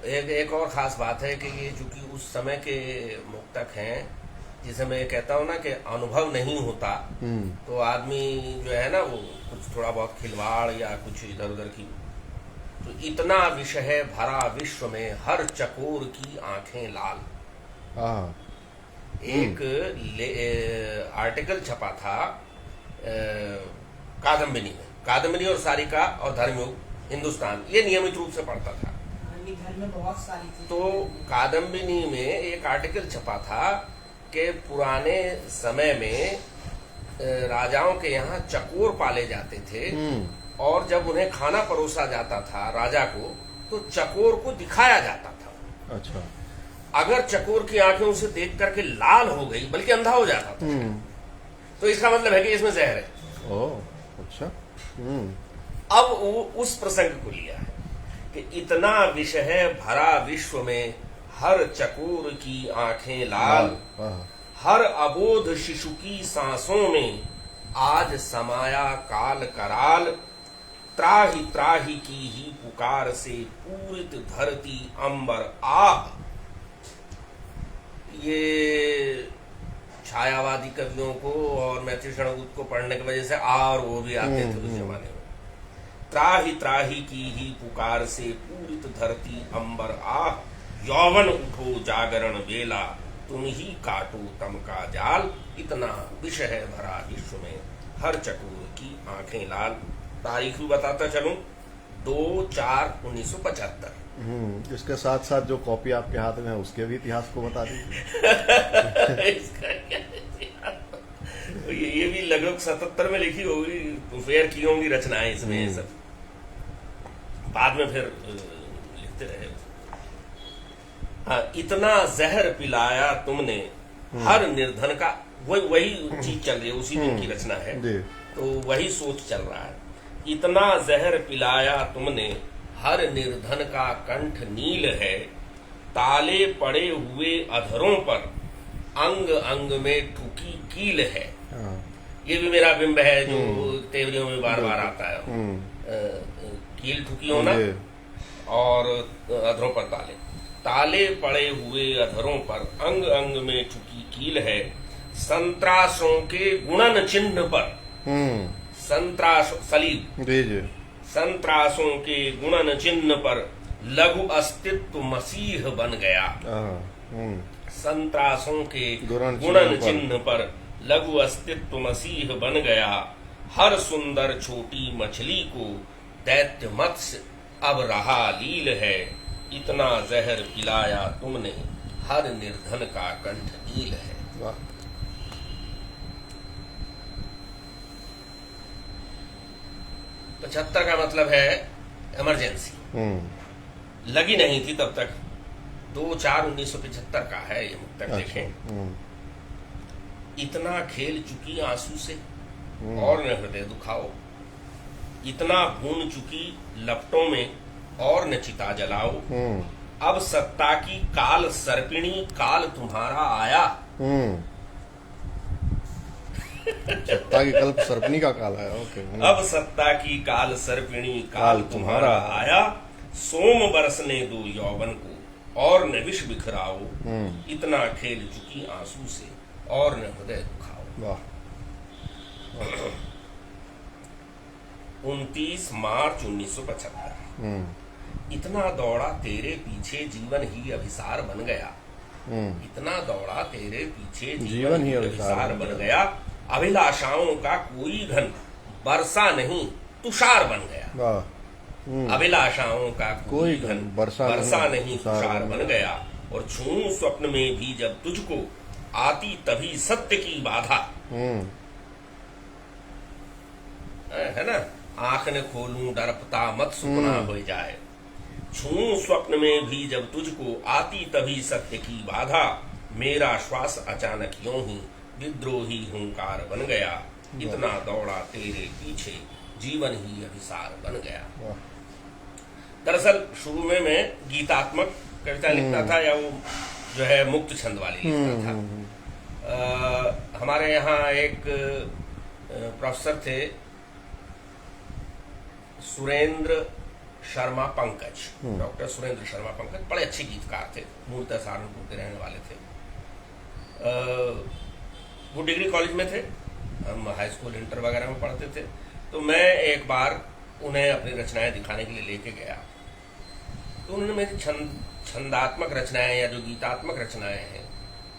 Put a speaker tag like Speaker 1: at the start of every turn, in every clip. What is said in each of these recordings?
Speaker 1: एक और ख़ास बात है कि ये चूंकि उस समय के मुक्तक हैं, जिसे मैं कहता हूँ ना कि अनुभव नहीं होता, तो आदमी जो है ना वो कुछ थोड़ा बहुत खिलवाड़ या कुछ इधर उधर की। तो इतना विषय भरा विश्व में हर चकोर की आंखें लाल।
Speaker 2: हाँ।
Speaker 1: एक आर्टिकल छपा था कादम्बिनी में, कादम्बिनी और सारिका और धर्मयुग हिंदुस्तान, ये नियमित रूप से पढ़ता था।
Speaker 3: घर में बहुत सारी थी।
Speaker 1: तो कादम्बिनी में एक आर्टिकल छपा था कि पुराने समय में राजाओं के यहाँ चकोर पाले जाते थे, और जब उन्हें खाना परोसा जाता था राजा को, तो चकोर को दिखाया जाता था।
Speaker 2: अच्छा।
Speaker 1: अगर चकोर की आंखें उसे देख करके लाल हो गई, बल्कि अंधा हो जाता था, तो इसका मतलब है कि इसमें जहर है।
Speaker 2: ओह, अच्छा।
Speaker 1: अब वो उस प्रसंग को लिया है कि इतना विषय भरा विश्व में हर चकोर की आंखें लाल, हर अबोध शिशु की सांसों में आज समाया काल कराल, त्राहि त्राहि की ही पुकार से पूरित धरती अंबर आह। ये छायावादी कवियों को और मैथिली षणगुप्त को पढ़ने की वजह से आ और वो भी आते थे उस जमाने में। त्राहि त्राहि की ही पुकार से पूरित धरती अंबर आह, यौवन उठो जागरण बेला, तुम ही काटो तम का जाल, इतना विषय भरा विश्व में हर चकोर की आंखें लाल। तारीख भी बताता चलूं, 2/4/1975।
Speaker 2: इसके साथ साथ जो कॉपी आपके हाथ में है उसके भी इतिहास को बता दीजिए।
Speaker 1: इसका क्या इतिहास? ये भी लगभग 77 में लिखी होगी, फेयर की होंगी रचनाएं इसमें। ये सब बाद में फिर लिखते रहे। हाँ, इतना जहर पिलाया तुमने हर निर्धन का, वही चीज चल रही है, उसी दिन की रचना है, तो वही सोच चल रहा है। इतना जहर पिलाया तुमने हर निर्धन का कंठ नील है, ताले पड़े हुए अधरों पर अंग अंग में ठुकी कील है। ये भी मेरा बिंब है जो तेवरियों में बार बार आता है। कील ठुकी होना और अधरों पर ताले, ताले पड़े हुए अधरों पर अंग अंग में ठुकी कील है, संत्रासों के गुणन चिन्ह पर, संत्रास सलीब, संत्रासों के गुणन चिन्ह पर लघु अस्तित्व मसीह बन गया। संत्रासों के गुणन चिन्ह पर लघु अस्तित्व मसीह बन गया, हर सुंदर छोटी मछली को दैत्य मत्स्य अब रहा लील है, इतना जहर पिलाया तुमने हर निर्धन का कंठ नील है। 75 का मतलब है इमरजेंसी, लगी नहीं थी तब तक। 2/4/1975 का है ये मुक्तक। देखें, इतना खेल चुकी आंसू से और न हृदय दुखाओ, इतना भून चुकी लपटों में और न चिता जलाओ, अब सत्ता की काल सर्पिणी काल तुम्हारा आया।
Speaker 2: सत्ता की कल्प सर्पिणी का काल है। ओके।
Speaker 1: अब सत्ता की काल सर्पिणी काल तुम्हारा आया, सोम बरसने दो यौवन को और न विष बिखराओ, इतना खेल चुकी आंसू से और न हृदय दुखाओ। 29 मार्च 1975। इतना दौड़ा तेरे पीछे जीवन ही अभिसार बन गया, इतना दौड़ा तेरे पीछे जीवन ही अभिसार बन गया, अभिलाषाओं का कोई घन वर्षा नहीं तुषार बन गया। अभिलाषाओं का कोई घन वर्षा नहीं तुषार बन गया, और छूं स्वप्न में भी जब तुझको आती तभी सत्य की बाधा। है ना, आंख न खोलूं डरपता मत सुपना हो जाए, छूं स्वप्न में भी जब तुझको आती तभी सत्य की बाधा, मेरा श्वास अचानक यूं ही विद्रोही हुंकार बन गया, इतना दौड़ा तेरे पीछे जीवन ही अभिसार बन गया। दरअसल शुरू में मैं गीतात्मक कविता लिखता था, या वो जो है मुक्त छंद वाली लिखता था। हमारे यहाँ एक प्रोफेसर थे सुरेंद्र शर्मा पंकज, डॉक्टर सुरेंद्र शर्मा पंकज बड़े अच्छे गीतकार थे, मूलतः सहारनपुर के रहने वाले थे। वो डिग्री कॉलेज में थे, हम हाई स्कूल इंटर वगैरह में पढ़ते थे। तो मैं एक बार उन्हें अपनी रचनाएं दिखाने के लिए लेके गया, तो उन्होंने मेरी छंदात्मक रचनाएं या जो गीतात्मक रचनाएं हैं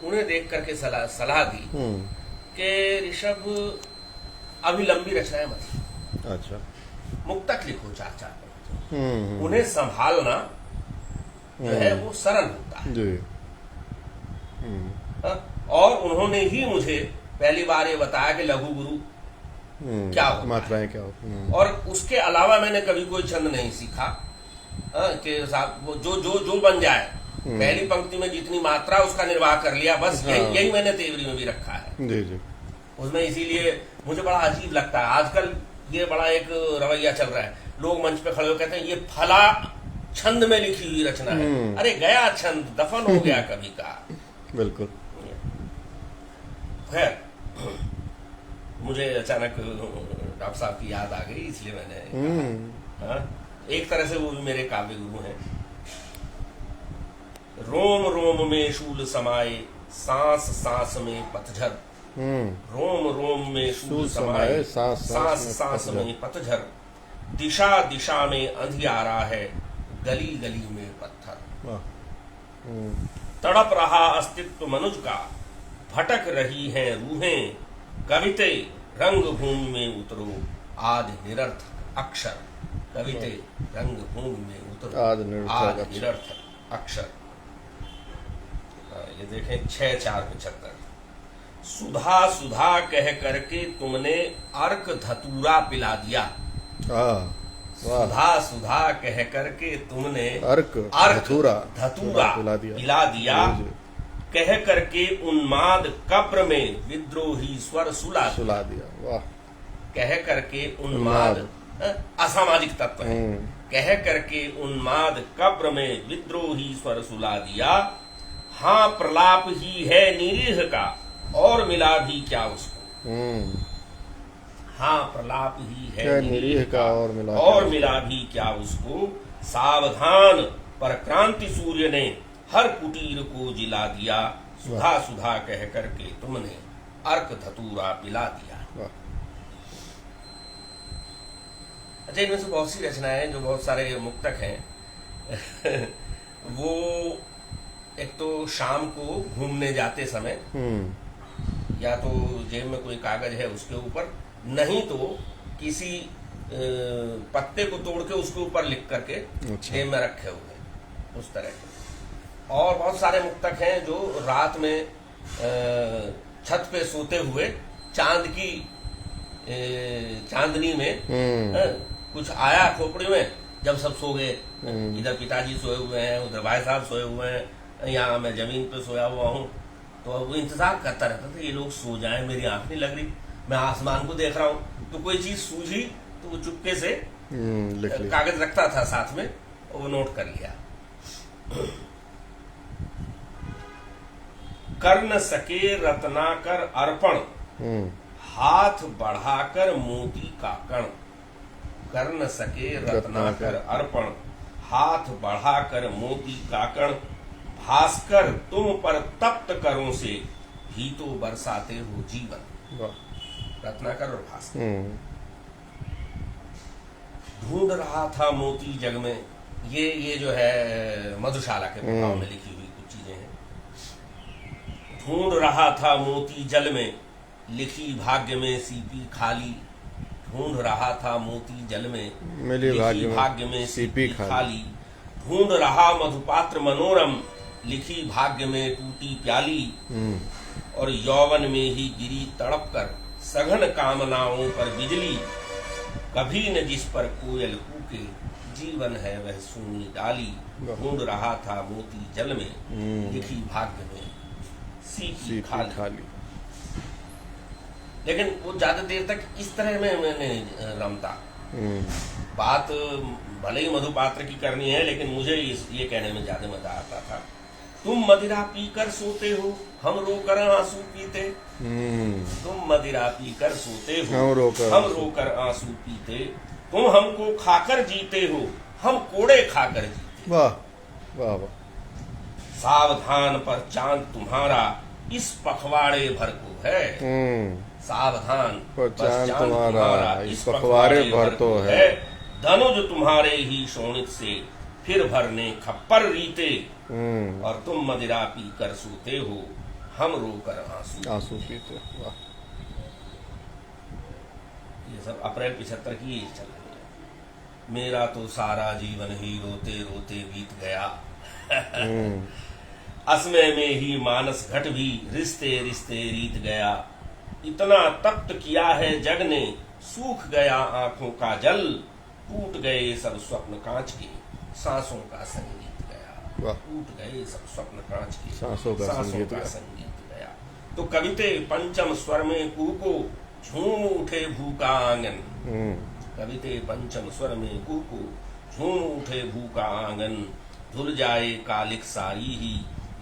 Speaker 1: उन्हें देख करके सलाह दी कि ऋषभ अभी लंबी रचनाएं मत लिखो,
Speaker 2: अच्छा,
Speaker 1: मुक्तक लिखो 4-4 पंक्ति, उन्हें संभालना जो है वो सरल होता है
Speaker 2: जी।
Speaker 1: और उन्होंने ही मुझे पहली बार ये बताया कि लघु गुरु क्या होता
Speaker 2: मात्राएं क्या होती,
Speaker 1: और उसके अलावा मैंने कभी कोई छंद नहीं सीखा कि साहब वो जो बन जाए, पहली पंक्ति में जितनी मात्रा उसका निर्वाह कर लिया, बस यही मैंने तेवरी में भी रखा है
Speaker 2: जी जी।
Speaker 1: उसमें। इसीलिए मुझे बड़ा अजीब लगता है आजकल ये बड़ा एक रवैया चल रहा है, लोग मंच पे खड़े हो कहते हैं ये फला छंद में लिखी हुई रचना है। अरे गया छंद, दफन हो गया कभी का।
Speaker 2: बिल्कुल।
Speaker 1: खैर, मुझे अचानक डॉक्टर साहब की याद आ गई, इसलिए मैंने एक तरह से वो भी मेरे काव्य गुरु हैं। रोम रोम में शूल समाये, सांस सांस में पतझर, रोम रोम में शूल समाये, सांस सांस में पतझर, दिशा दिशा में अंधियारा है, गली गली में पत्थर, तड़प रहा अस्तित्व मनुज का, भटक रही हैं रूहें, कविते रंग भूमि में उतरो, आदि निरर्थक अक्षर, कविते रंग भूमि में उतरो, आदि निरर्थक अक्षर। ये देखें 6-4-75। सुधा सुधा कह करके तुमने अर्क धतूरा पिला दिया, सुधा सुधा कह करके तुमने अर्क धतूरा पिला दिया, कह करके उन्माद कब्र में विद्रोही स्वर सुला दिया। वाह। कह करके उन्माद असामाजिक तत्व है, कह करके उन्माद कब्र में विद्रोही स्वर सुला दिया, हाँ प्रलाप ही है निरीह का, और मिला भी क्या उसको, हाँ प्रलाप ही है निरीह का, और मिला भी क्या उसको, सावधान पर क्रांति सूर्य ने हर कुटीर को जिला दिया, सुधा सुधा कह करके तुमने अर्क धतूरा पिला दिया। अच्छा, इनमें से बहुत सी रचनाएं जो बहुत सारे मुक्तक हैं वो एक तो शाम को घूमने जाते समय या तो जेब में कोई कागज है उसके ऊपर, नहीं तो किसी पत्ते को तोड़ के उसके ऊपर लिख करके जेब में रखे हुए, उस तरह के। और बहुत सारे मुक्तक हैं जो रात में छत पे सोते हुए चांदनी में कुछ आया खोपड़ी में, जब सब सो गए, इधर पिताजी सोए हुए हैं, उधर भाई साहब सोए हुए हैं, यहाँ मैं जमीन पे सोया हुआ हूँ, तो वो इंतजार करता रहता था ये लोग सो जाएं, मेरी आंख नहीं लग रही, मैं आसमान को देख रहा हूँ, तो कोई चीज सूझी तो वो चुपके से कागज रखता था साथ में, वो नोट कर लिया। कर न सके रत्नाकर अर्पण, हाथ बढ़ाकर मोती का कण, कर न सके रत्नाकर अर्पण, हाथ बढ़ाकर मोती का कण, भास्कर तुम पर तप्त करों से भी तो बरसाते हो जीवन। रत्नाकर और भास्कर। ढूंढ रहा था मोती जग में, ये जो है मधुशाला के प्रभाव में लिखी हुई कुछ चीजें हैं। ढूंढ रहा था मोती जल में, लिखी भाग्य में सीपी खाली, ढूंढ रहा था मोती जल में, लिखी भाग्य में सीपी खाली, ढूंढ रहा मधुपात्र मनोरम, लिखी भाग्य में टूटी प्याली, और यौवन में ही गिरी तड़प कर सघन कामनाओं पर बिजली, कभी न जिस पर कोयल कूके, जीवन है वह सूनी डाली, ढूंढ रहा था मोती जल में, लिखी भाग्य में सीपी खाली। लेकिन वो ज्यादा देर तक इस तरह में मैंने रमता, बात भले ही मधुपात्र की करनी है, लेकिन मुझे ये कहने में ज्यादा मजा आता था। तुम मदिरा पीकर सोते हो, हम रोकर आंसू पीते, तुम मदिरा पीकर सोते हो, हम रोकर आंसू पीते, तुम हमको खाकर जीते हो, हम कोड़े खाकर जीते।
Speaker 2: वाह वाह वाह।
Speaker 1: सावधान पर चांद तुम्हारा इस पखवाड़े भर को है। सावधान
Speaker 2: पर
Speaker 1: पर
Speaker 2: चांद
Speaker 1: चांद
Speaker 2: तुम्हारा इस पखवाड़े भर तो है।
Speaker 1: धनुज तुम्हारे ही शोणित से फिर भरने खप्पर रीते। और तुम मदिरा पी कर सोते हो, हम रोकर
Speaker 2: आंसू पीते। वाह।
Speaker 1: ये सब अप्रैल 75 की चल रही है। मेरा तो सारा जीवन ही रोते रोते बीत गया। असमय में ही मानस घट भी रिश्ते रिश्ते रीत गया। इतना तप्त किया है जग ने, सूख गया आंखों का जल। टूट गए सब स्वप्न कांच के, सांसों का संगीत गया। टूट गए सब स्वप्न कांच के,
Speaker 2: सांसों का
Speaker 1: संगीत गया। तो कविते पंचम स्वर में कुहको, झूम उठे भूखा आंगन। कविते पंचम स्वर में कुहको, झूम उठे भूखा आंगन। धुल जाए कालिक सारी ही,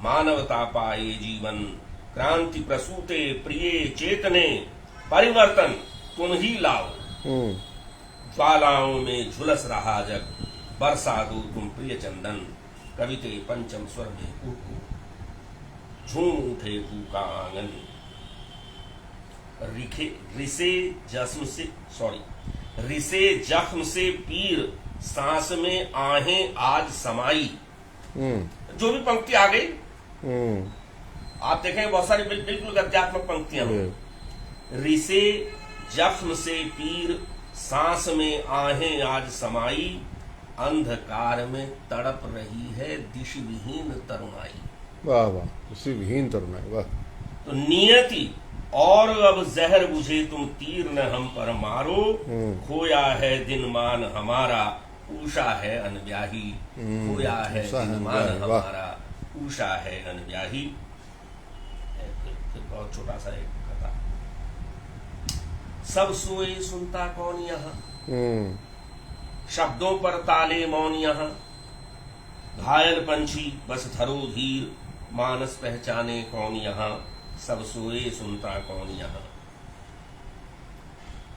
Speaker 1: मानवता पाए जीवन। क्रांति प्रसूते प्रिय चेतने, परिवर्तन तुम ही लाओ। ज्वालाओं में झुलस रहा जग, बरसा दो तुम प्रिय चंदन। कविते पंचम स्वर में कुहको, झूम उठे भूखा आंगन। रिसे जख्म से पीर, सांस में आहें आज समाई। जो भी पंक्ति आ गई आप देखेंगे बहुत सारी बिल्कुल गद्यात्मक पंक्तियां हैं। रिसे जख्म से पीर, सांस में आहें आज समाई। अंधकार में तड़प रही है दिश विहीन तरुणाई।
Speaker 2: वाह वाह। दिशा विहीन तरुणाई। वाह।
Speaker 1: तो नियति और अब जहर बुझे तुम तीर न हम पर मारो। खोया है दिन मान हमारा, उषा है अनब्याही। खोया है दिन मान हमारा, उषा है अनब्याही। बहुत छोटा सा एक कथा। सब सोए सुनता कौन यहाँ, शब्दों पर ताले मौन यहाँ। घायल पंछी बस धरो धीर, मानस पहचाने कौन यहाँ। सब सोए सुनता कौन यहाँ।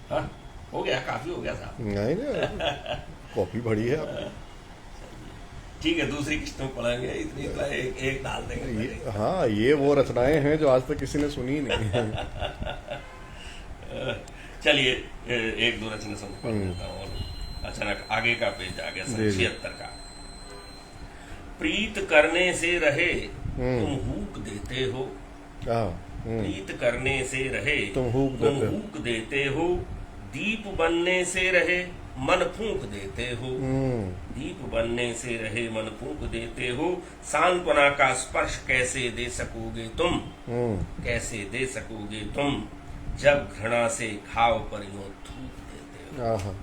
Speaker 1: हाँ? हो गया, काफी हो गया साहब।
Speaker 2: नहीं कॉपी बड़ी है आपने।
Speaker 1: ठीक है, दूसरी किस्त में पढ़ेंगे। इतनी एक डाल देंगे।
Speaker 2: हाँ, ये वो रचनाएं हैं जो आज तक किसी ने सुनी नहीं।
Speaker 1: चलिए एक दो रचना समझ पढ़ देता हूँ। अचानक आगे का पेज आ गया, 76 का। प्रीत करने से रहे तुम हूक देते हो। प्रीत करने से रहे तुम हूक देते हो। दीप बनने से रहे मन फूंक देते हो। दीप बनने से रहे मन फूंक देते हो। सांत्वना का स्पर्श कैसे दे सकोगे तुम, कैसे दे सकोगे तुम, जब घृणा से घाव पर यूं थूक देते हो।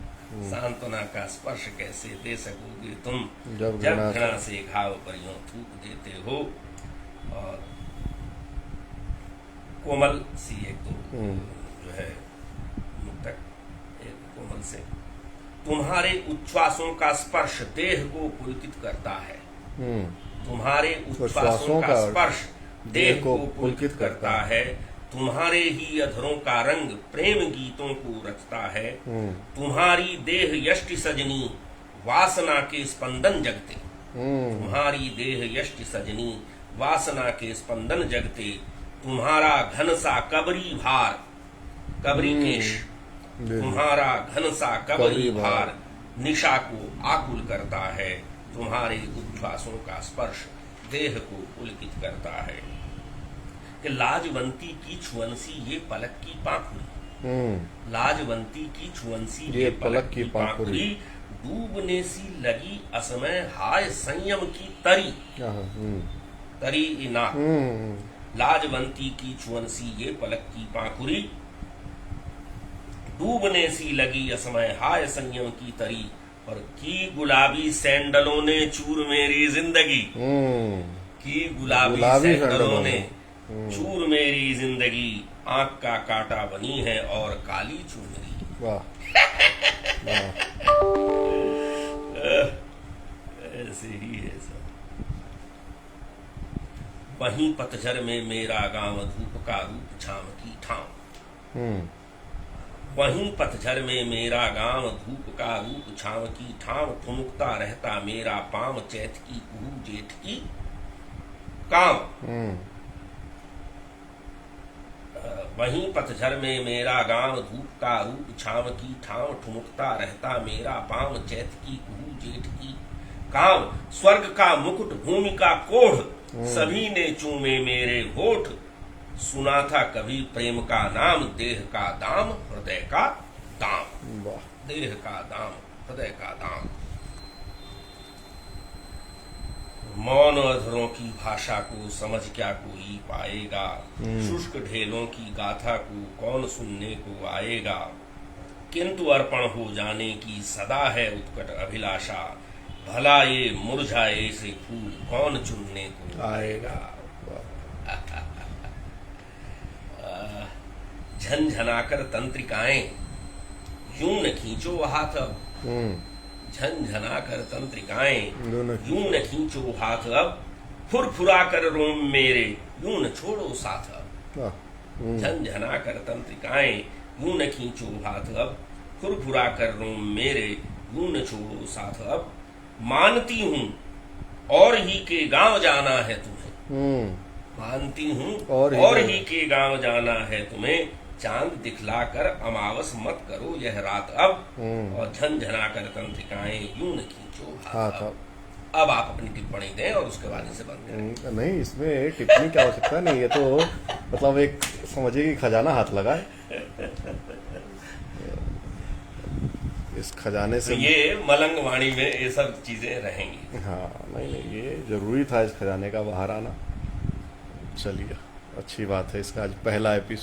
Speaker 1: सांत्वना का स्पर्श कैसे दे सकोगे तुम, जब घृणा से घाव पर यूं थूक देते हो। और कोमल सी एक दो जो है मुक्तक, एक कोमल से। तुम्हारे उच्छ्वासों का स्पर्श देह को पुलकित करता है। तुम्हारे उच्छ्वासों का स्पर्श देह को पुलकित करता है। तुम्हारे ही अधरों का रंग प्रेम गीतों को रचता है। तुम्हारी देह यष्टि सजनी वासना के स्पंदन जगते। तुम्हारी देह यष्टि सजनी वासना के स्पंदन जगते। तुम्हारा घन सा कबरी भार, कबरी केश, तुम्हारा घन सा कबरी भार निशा को आकुल करता है। तुम्हारे उच्छ्वासों का स्पर्श देह को पुलकित करता है। कि लाजवंती की छुअंसी ये पलक की पाखुरी। लाजवंती की छुअंसी ये पलक की पाखुरी। डूबने सी लगी असमय हाय संयम की तरी। तरी इना। लाजवंती की छुअंसी ये पलक की पाखुरी। डूबने सी लगी असमय हाय संयम की तरी। और की गुलाबी सैंडलों ने चूर मेरी जिंदगी। की गुलाबी सैंडलों ने चूर मेरी जिंदगी। आंख का कांटा बनी है और काली चुनरी।
Speaker 2: वाह।
Speaker 1: ऐसे ही है सब। वहीं पतझर में मेरा गांव धूप का रूप छाम की ठाम। वहीं पतझर में मेरा गांव, धूप का रूप छांव की ठाव, ठुमकता रहता मेरा पांव, चैत की कुहू जेठ की काम। वहीं पतझर में मेरा गांव, धूप का रूप छांव की ठाव, ठुमकता रहता मेरा पांव, चैत की कुहू जेठ की काम। स्वर्ग का मुकुट भूमि का कोढ़, सभी ने चूमे मेरे होठ, सुना था कभी प्रेम का नाम, देह का दाम हृदय का दाम।
Speaker 2: वाह,
Speaker 1: देह का दाम हृदय का दाम। मौन अधरों की भाषा को समझ क्या कोई पाएगा, शुष्क ढेलों की गाथा को कौन सुनने को आएगा। किंतु अर्पण हो जाने की सदा है उत्कट अभिलाषा, भला ये मुरझाए से फूल कौन चुनने को आएगा। झनझनाकर तंत्रिकाएं यूं न खींचो हाथ अब, झनझनाकर तंत्रिकाएं यूं न खींचो हाथ अब, फुरफुरा कर रोम मेरे यूं न छोड़ो साथ अब। झनझनाकर तंत्रिकाएं यूं न खींचो हाथ अब, फुरफुरा कर रोम मेरे यूं न छोड़ो साथ अब। मानती हूं और ही के गांव जाना है तुम्हें, मानती हूं और ही के गांव जाना है तुम्हें, चांद दिखलाकर अमावस मत करो यह रात अब, और झनझनाकर तंत्रिकाएं यूं न खींचो हाथ अब। अब आप अपनी टिप्पणी दें और उसके बाद इसे बंद करें।
Speaker 2: नहीं, इसमें टिप्पणी की आवश्यकता नहीं, ये तो मतलब एक समझिए कि खजाना हाथ लगा है। इस खजाने से
Speaker 1: तो ये मलंग वाणी में ये सब चीजें रहेंगी।
Speaker 2: हाँ, नहीं, ये जरूरी था इस खजाने का बाहर आना। चलिए, अच्छी बात है, इसका आज पहला एपिसोड